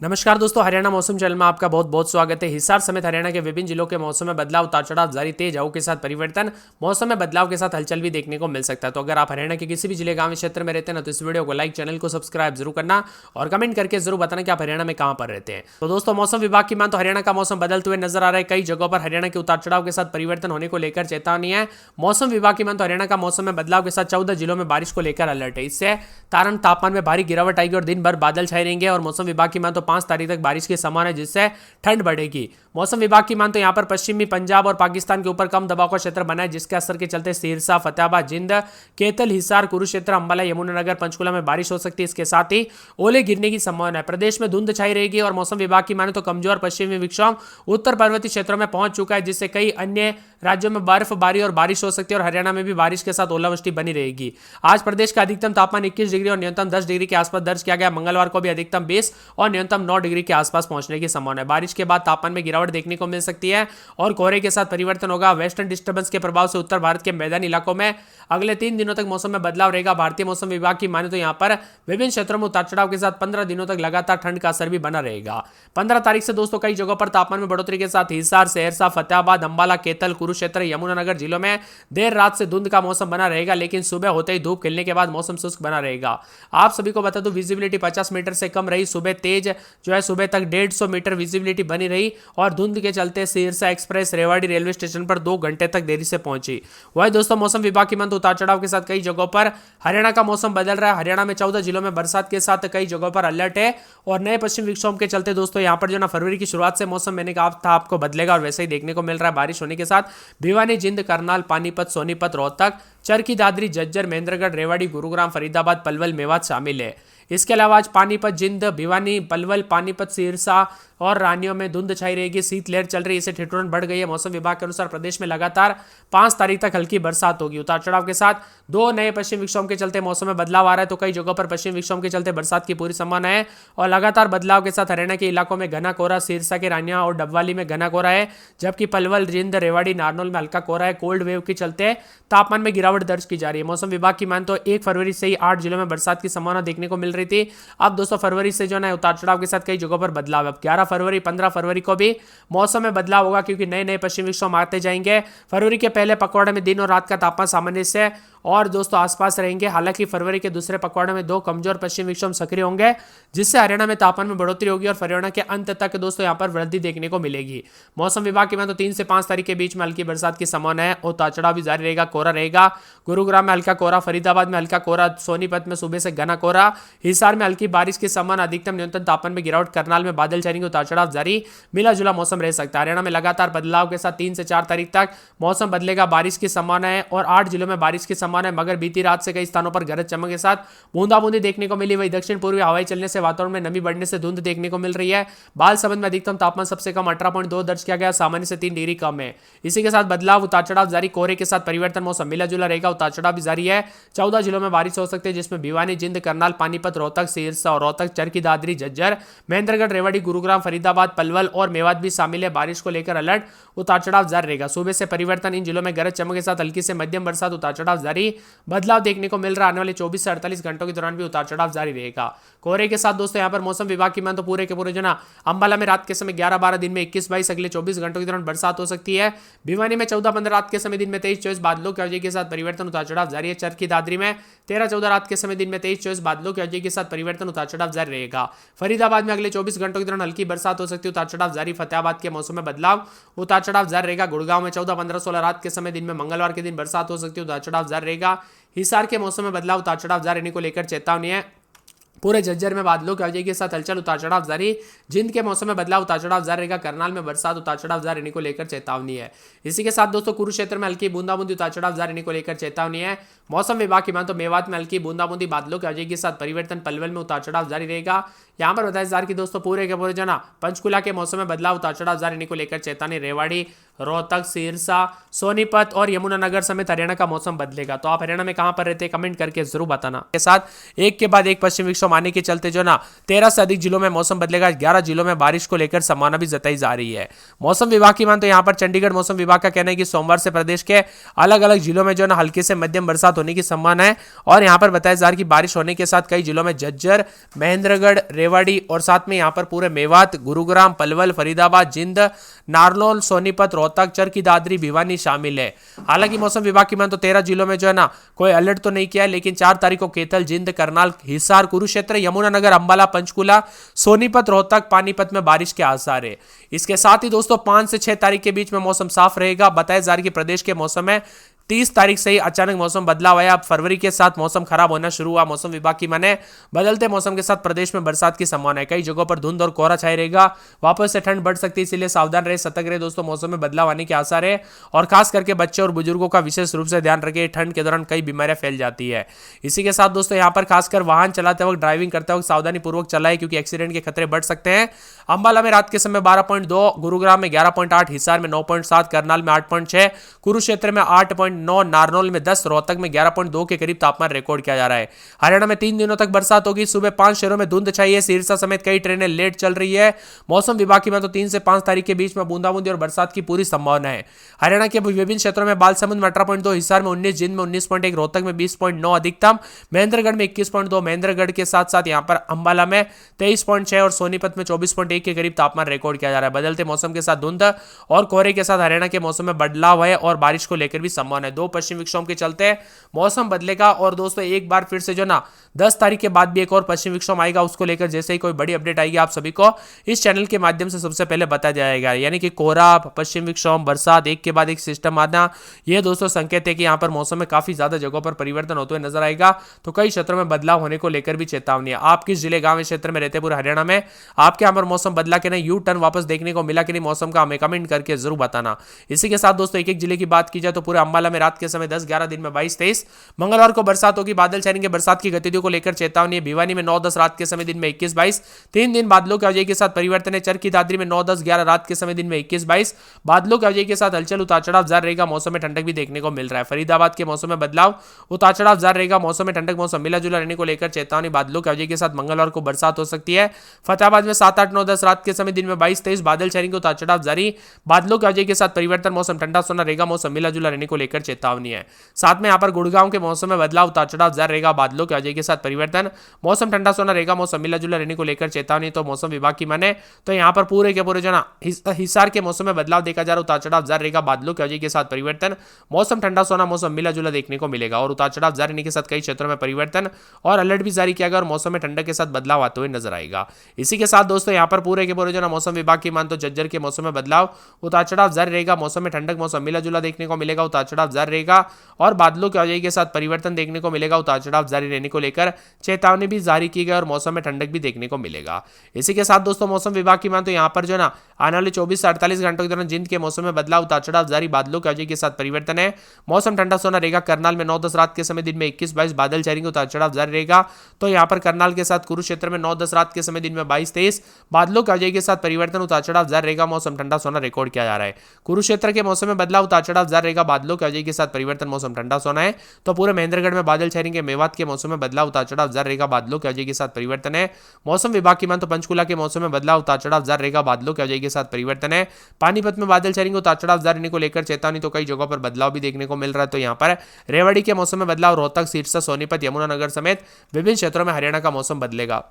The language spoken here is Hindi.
नमस्कार दोस्तों, हरियाणा मौसम चैनल में आपका बहुत बहुत स्वागत है। हिसार समेत हरियाणा के विभिन्न जिलों के मौसम में बदलाव, उतार चढ़ाव जारी, तेज हवाओं के साथ परिवर्तन, मौसम में बदलाव के साथ हलचल भी देखने को मिल सकता है। तो अगर आप हरियाणा के किसी भी जिले गांव क्षेत्र में रहते हैं ना, तो इस वीडियो को लाइक, चैनल को सब्सक्राइब जरूर करना और कमेंट करके जरूर बताना कि आप हरियाणा में कहां पर रहते हैं। तो दोस्तों, मौसम विभाग की मान तो हरियाणा का मौसम बदलते हुए नजर आ रहा है। कई जगहों पर हरियाणा के उतार चढ़ाव के साथ परिवर्तन होने को लेकर चेतावनी है। मौसम विभाग की मान तो हरियाणा का मौसम में बदलाव के साथ 14 जिलों में बारिश को लेकर अलर्ट है। इससे कारण तापमान में भारी गिरावट आएगी और दिन भर बादल छाए रहेंगे। और मौसम विभाग की मान तो 5 तारीख तक बारिश के समान है, जिससे ठंड बढ़ेगी। मौसम विभाग की मान तो यहां पर पश्चिमी पंजाब और पाकिस्तान के ऊपर कम दबाव का क्षेत्र बना है, जिसके असर के चलते सिरसा, फतेहाबाद, जिंद, कैथल, हिसार, कुरुक्षेत्र, अंबाला, यमुनानगर, पंचकुला में बारिश हो सकती है। इसके साथ ही ओले गिरने की संभावना है। प्रदेश में धुंध छाई रहेगी और मौसम विभाग की माने तो कमजोर पश्चिमी विक्षोभ उत्तर पर्वतीय क्षेत्रों में पहुंच चुका है, जिससे कई अन्य राज्यों में बर्फबारी और बारिश हो सकती है। और हरियाणा में भी बारिश के साथ ओलावृष्टि बनी रहेगी। आज प्रदेश का अधिकतम तापमान 21 डिग्री और न्यूनतम 10 डिग्री के आसपास दर्ज किया गया। मंगलवार को भी अधिकतम 20 और न्यूनतम 9 डिग्री के आसपास पहुंचने की संभावना है। बारिश के बाद तापमान में गिरावट देखने को मिल सकती है और कोहरे के साथ परिवर्तन होगा। वेस्टर्न डिस्टर्बेंस के प्रभाव से उत्तर भारत के मैदानी इलाकों में अगले 3 दिनों तक मौसम में बदलाव रहेगा। भारतीय मौसम विभाग की माने तो यहां पर विभिन्न क्षेत्रों में उतार चढ़ाव के साथ 15 दिनों तक लगातार ठंड का असर भी बना रहेगा। 15 तारीख से दोस्तों कई जगहों पर तापमान में बढ़ोतरी के साथ हिसार, सहरसा, फतेहाबाद, अंबाला, कैथल, कुरुक्षेत्र, यमुनानगर जिलों में देर रात से धुंध का मौसम बना रहेगा, लेकिन सुबह होते ही धूप खिलने के बाद मौसम शुष्क बना रहेगा। आप सभी को बता दूं, विजिबिलिटी 50 मीटर से कम रही। सुबह तेज जो है सुबह तक 150 मीटर विजिबिलिटी बनी रही और धुंध के चलते Sirsa express Rewari railway station पर 2 घंटे तक देरी से पहुंची। वही दोस्तों, मौसम विभाग की माने उतार चढ़ाव के साथ कई जगहों पर हरियाणा का मौसम बदल रहा है। हरियाणा में 14 जिलों में बरसात के साथ कई जगहों पर अलर्ट है और नए पश्चिम विक्षोभ के चलते दोस्तों यहां पर जो ना फरवरी की शुरुआत से मौसम मैंने कहा था आपको बदलेगा और वैसे ही देखने को मिल रहा है। बारिश होने के साथ भिवानी, जिंद, करनाल, पानीपत, सोनीपत, रोहतक, चरखी दादरी, झज्जर, महेंद्रगढ़, रेवाड़ी, गुरुग्राम, फरीदाबाद, पलवल, मेवात शामिल है। इसके अलावा आज पानीपत, जिंद, भिवानी, पलवल, पानीपत, सिरसा और रानियों में धुंध छाई रहेगी। शीतलहर चल रही है, इससे ठिठुरन बढ़ गई है। मौसम विभाग के अनुसार प्रदेश में लगातार 5 तारीख तक हल्की बरसात होगी। उतार चढ़ाव के साथ 2 नए पश्चिम विक्षोभ के चलते मौसम में बदलाव आ रहा है, तो कई जगहों पर पश्चिम विक्षोभ के चलते बरसात की पूरी संभावना है। और लगातार बदलाव के साथ हरियाणा के इलाकों में घना कोहरा, सिरसा के रानिया और डबवाली में घना कोहरा है, जबकि पलवल, जिंद, रेवाड़ी, नारनौल में हल्का कोहरा है। कोल्ड वेव के चलते तापमान में गिरावट दर्ज की जा रही है। मौसम विभाग की मान तो 1 फरवरी से ही 8 जिलों में बरसात की संभावना देखने को मिल रही थी। अब 2 फरवरी से जो है उतार चढ़ाव के साथ कई जगहों पर बदलाव है। अब 11 फरवरी, 15 फरवरी को भी मौसम में बदलाव होगा, क्योंकि नए नए पश्चिमी विक्षोभ आते जाएंगे। फरवरी के पहले पखवाड़े में दिन और रात का तापमान सामान्य से और दोस्तों आसपास रहेंगे। हालांकि फरवरी के दूसरे पखवाड़े में 2 कमजोर पश्चिमी विक्षोभ सक्रिय होंगे, जिससे हरियाणा में तापमान में बढ़ोतरी होगी और हरियाणा के अंत तक दोस्तों यहां पर वृद्धि देखने को मिलेगी। मौसम विभाग की मान तो 3 से 5 तारीख के बीच में हल्की बरसात की संभावना है। उतार चढ़ाव भी जारी रहेगा, कोहरा रहेगा। गुरुग्राम में हल्का कोहरा, फरीदाबाद में हल्का कोहरा, सोनीपत में सुबह से घना कोहरा, हिसार में हल्की बारिश की संभावना, अधिकतम न्यूनतम तापमान में गिरावट, करनाल में बादल छाएंगे। उतार चढ़ाव जारी, मिला जुला मौसम रह सकता है। हरियाणा में लगातार बदलाव के साथ 3 से 4 तारीख तक मौसम बदलेगा, बारिश की संभावना है और 8 जिलों में बारिश की संभावना है। मगर बीती रात से कई स्थानों पर गरज चमक के साथ बूंदाबूंदी देखने को मिली। वही दक्षिण पूर्वी हवाएं चलने से वातावरण में नमी बढ़ने से धुंध देखने को मिल रही है। बालसमंद में अधिकतम तापमान सबसे कम 18.2 दर्ज किया गया, सामान्य से 3 डिग्री कम है। इसी के साथ बदलाव, उतार चढ़ाव जारी, कोहरे के साथ परिवर्तन, मौसम मिला जुला रहेगा। उतार चढ़ाव भी जारी है। 14 जिलों में बारिश हो सकती है, जिसमें भिवानी, जिंद, करनाल, पानीपत, रोहतक, सिरसा और रोहतक, चरखी दादरी, झज्जर, महेंद्रगढ़, रेवाड़ी, गुरुग्राम, फरीदाबाद, पलवल और मेवात भी शामिल है। बारिश को लेकर अलर्ट, उतार चढ़ाव जारी रहेगा। सुबह से परिवर्तन, इन जिलों में गरज चमक के साथ हल्की से मध्यम बरसात, उतार चढ़ाव जारी, बदलाव देखने को मिल रहा है। आने वाले 24 से 48 घंटों के दौरान भी उतार चढ़ाव जारी रहेगा। कोहरे के साथ दोस्तों यहां पर मौसम विभाग की मान तो पूरे के पूरे जो ना अंबाला में रात के समय 11-12, दिन में 21-22, अगले 24 घंटों के दौरान बरसात हो सकती है। भिवानी में 14-15 रात के समय, दिन में 23-24 बादलों की वजह के साथ परिवर्तन, उतार चढ़ाव जारी है। चरखी दादरी में 13-14 रात के समय, दिन में 23-24 बादलों की वजह के साथ परिवर्तन, उतार चढ़ाव जारी रहेगा। फरीदाबाद में अगले 24 घंटों के दौरान हल्की बरसात हो सकती है, उतार चढ़ाव जारी। फतेहाबाद के मौसम में बदलाव, उतार चढ़ाव जारी रहेगा। गुड़गांव में 14-15-16 रात के समय, दिन में मंगलवार के दिन बरसात हो सकती है, उतार चढ़ाव जारी रहेगा। हिसार के मौसम में बदलाव, उतार चढ़ाव जारी रहने को लेकर चेतावनी है। पूरे झज्जर में बादलों की वजह के साथ हलचल, उतार चढ़ाव जारी। जिंद के मौसम में बदलाव, उतार चढ़ाव जारी रहेगा। करनाल में बरसात, उतार चढ़ाव जारी रहने को लेकर चेतावनी है। इसी के साथ दोस्तों कुरुक्षेत्र में हल्की बूंदाबूंदी, उतार चढ़ाव जारी रहने को लेकर चेतावनी है। मौसम विभाग की मान तो मेवात में हल्की बूंदाबूंदी, बादलों की वजह के साथ परिवर्तन, पलवल में उतार चढ़ाव जारी रहेगा। यहाँ पर बताया जा रहा है कि दोस्तों पूरे के पूरे जना पंचकुला के मौसम में बदलाव, उतार चढ़ाव जारी रहने को लेकर चेतावनी। रेवाड़ी, रोहतक, सिरसा, सोनीपत और यमुनानगर समेत हरियाणा का मौसम बदलेगा। तो आप हरियाणा में कहां पर रहते हैं कमेंट करके जरूर बताना। के साथ एक के बाद एक पश्चिम विक्षोभ आने के चलते जो ना 13 से अधिक जिलों में मौसम बदलेगा। 11 जिलों में बारिश को लेकर संभावना भी जताई जा रही है। मौसम विभाग की मान तो यहाँ पर चंडीगढ़ मौसम विभाग का कहना है कि सोमवार से प्रदेश के अलग अलग जिलों में जो ना हल्की से मध्यम बरसात होने की संभावना है। और यहाँ पर बताया जा रहा है कि बारिश होने के साथ कई जिलों में झज्जर, महेंद्रगढ़, रेवाड़ी और साथ में यहाँ पर पूरे मेवात, गुरुग्राम, पलवल, फरीदाबाद, जिंद, नारनौल, सोनीपत, रोहतक, चरखी दादरी, भिवानी शामिल है। हालांकि मौसम विभाग की मान तो 13 जिलों में जो है ना कोई अलर्ट तो नहीं किया है, लेकिन 4 तारीख को कैथल, जिंद, करनाल, हिसार, कुरुक्षेत्र, यमुनानगर, अंबाला, पंचकुला, सोनीपत, रोहतक, पानीपत में बारिश के आसार है। इसके साथ ही दोस्तों 5 से 6 तारीख के बीच में मौसम साफ रहेगा। बताया जा रहा है कि प्रदेश के मौसम में 30 तारीख से ही अचानक मौसम बदलाव आया। अब फरवरी के साथ मौसम खराब होना शुरू हुआ। मौसम विभाग की माने बदलते मौसम के साथ प्रदेश में बरसात की संभावना है। कई जगहों पर धुंध और कोहरा छाया रहेगा। वापस से ठंड बढ़ सकती है, इसलिए सावधान रहे, सतर्क रहे दोस्तों। मौसम में बदलाव आने के आसार है और खास करके बच्चे और बुजुर्गों का विशेष रूप से ध्यान रखें। ठंड के दौरान कई बीमारियां फैल जाती है। इसी के साथ दोस्तों यहाँ पर खासकर वाहन चलाते वक्त, ड्राइविंग करते वक्त सावधानी पूर्वक चलाएं, क्योंकि एक्सीडेंट के खतरे बढ़ सकते हैं। अंबाला में रात के समय 12.2, गुरुग्राम में 11.8, हिसार में 9.7, करनाल में 8.6, कुरुक्षेत्र में 8.9, नारनौल में 10, रोहतक में 11.2 के करीब तापमान रिकॉर्ड किया जा रहा है। हरियाणा में 3 दिनों तक बरसात होगी। सुबह 5 शहरों में धुंध छाई है। सिरसा समेत कई ट्रेनें लेट चल रही है। मौसम विभाग की तो 3 से 5 तारीख के बीच में बूंदाबूंदी और बरसात की पूरी संभावना है। हरियाणा के विभिन्न क्षेत्रों में बालसमुंद में 18.2, हिसार में 19, जिंद में 19.1, रोहतक में 20.9 अधिकतम, महेंद्रगढ़ में 21.2, महेंद्रगढ़ के साथ साथ यहाँ पर अंबाला में 23.6 और सोनीपत में 24.1 के करीब तापमान रिकॉर्ड किया जा रहा है। बदलते मौसम के साथ धुंध और कोहरे के साथ हरियाणा के मौसम में बदलाव है और बारिश को लेकर भी संभावना है। 2 पश्चिम विक्षोभ के चलते मौसम बदलेगा। और दोस्तों एक बार फिर से जो ना 10 तारीख के बाद भी एक और पश्चिम विक्षोभ आएगा। उसको लेकर जैसे ही कोई बड़ी अपडेट आएगी आप सभी को इस चैनल के माध्यम से सबसे पहले बताया जाएगा। यानी कि कोहरा, पश्चिम विक्षोभ, बरसात, एक के बाद एक सिस्टम आना, ये दोस्तों संकेत है कि यहाँ पर मौसम में काफी ज्यादा जगहों पर परिवर्तन होते हुए नजर आएगा। तो कई क्षेत्रों में बदलाव होने को लेकर भी चेतावनी है। आप किस जिले, गांव, क्षेत्र में रहते पूरे हरियाणा में, आपके यहाँ पर मौसम बदला कि नहीं, यू टर्न वापस देखने को मिला कि नहीं मौसम का, हमें कमेंट करके जरूर बताना। इसी के साथ दोस्तों एक एक जिले की बात की जाए तो पूरे अंबाला में रात के समय 10-11, दिन में 22-23, मंगलवार को बरसात होगी। बादल छाएंगे, बरसात की गतिविधियों को लेकर चेतावनी है। भिवानी में 9-10 रात के समय, दिन में 21-22, 3 दिन बादलों की आवाजाही के साथ परिवर्तन है। चरखी दादरी में 9-10-11 रात के समय, दिन में 21-22, बादलों की आवाजाही के साथ हलचल, उतार चढ़ाव जारी रहेगा। मौसम में ठंडक भी देखने को मिल रहा है। फरीदाबाद के मौसम में बदलाव, उतार चढ़ाव जारी रहेगा। मौसम में ठंडक, मौसम मिला जुला रहने को लेकर चेतावनी। बादलों की आवाजाही के साथ मंगलवार को बरसात हो सकती है। फतेहाबाद में 7-8-9-10 रात के समय, दिन में 22-23, बादल छाएंगे, उतार चढ़ाव जारी, बादलों की आवाजाही के साथ परिवर्तन। मौसम ठंडा सोना रहेगा। मौसम मिला जुला रहने को लेकर चेतावनी है। साथ में यहाँ पर गुड़गांव के मौसम में बदलाव, उतार चढ़ाव जारी रहेगा। बादलों की आवाजाही के साथ परिवर्तन। मौसम ठंडा सोना रहेगा। मौसम मिला जुला रहने को लेकर चेतावनी। तो मौसम विभाग की माने तो यहाँ पर पूरे के पूरे जो ना हिसार के मौसम में बदलाव देखा जा रहा है। उतार चढ़ाव जारी रहेगा। बादलों की आवाजाही के साथ परिवर्तन। मौसम ठंडा सोना, मौसम मिला जुला देखने को मिलेगा। और उतार चढ़ाव जारी रहने के साथ कई क्षेत्रों में परिवर्तन और अलर्ट भी जारी किया गया और मौसम में ठंडक के साथ बदलाव आते हुए नजर आएगा। इसी के साथ दोस्तों यहाँ पर पूरे के पूरे जो ना मौसम विभाग की मान तो झज्जर के मौसम में बदलाव, उतार चढ़ाव जारी रहेगा। मौसम में ठंडक, मौसम मिला जुला देखने को मिलेगा। उतार चढ़ाव जारी रहेगा और बादलों की आवाजाही के साथ परिवर्तन देखने को मिलेगा। उतार चढ़ाव जारी रहने को लेकर चेतावनी भी जारी की गई और मौसम में ठंडक भी देखने को मिलेगा। इसी के साथ दोस्तों मौसम विभाग की मान तो यहाँ पर जो ना आने वाले 24 से 48 घंटों के दौरान जिंद के मौसम में बदलाव, उतार चढ़ाव जारी, बादलों की आवाजाही के साथ परिवर्तन है। मौसम ठंडा सोना रहेगा। करनाल में 9-10 रात के समय, दिन में 21-22, बादल छाएंगे, उतार चढ़ाव जारी रहेगा। तो यहाँ पर करनाल के साथ कुरुक्षेत्र में 9-10 रात के समय, दिन में 22-23, बादलों की आवाजाही के साथ परिवर्तन, उतार चढ़ाव जारी रहेगा। मौसम ठंडा सोना रिकॉर्ड किया जा रहा है। कुरुक्षेत्र के मौसम में बदलाव, उतार चढ़ाव जारी रहेगा। बादलों की आवाजाही के साथ परिवर्तन, मौसम ठंडा सोना है। तो पूरे महेंद्रगढ़ में बादल छाएंगे। मेवात के मौसम में बदलाव, उतार चढ़ाव जारी रहेगा। बादलों की आवाजाही के साथ परिवर्तन है। मौसम विभाग की मान तो पंचकुला के मौसम में बदलाव, उतार चढ़ाव जारी रहेगा। बादलों की आवाजाही के साथ परिवर्तन है। पानीपत में बादल छाएंगे, उतार चढ़ाव जारी रहने को लेकर चेतावनी। तो कई जगहों पर बदलाव भी देखने को मिल रहा है। तो यहाँ पर रेवाड़ी के मौसम में बदलाव, रोहतक, सिरसा, सोनीपत, यमुनानगर समेत विभिन्न क्षेत्रों में हरियाणा का मौसम बदलेगा।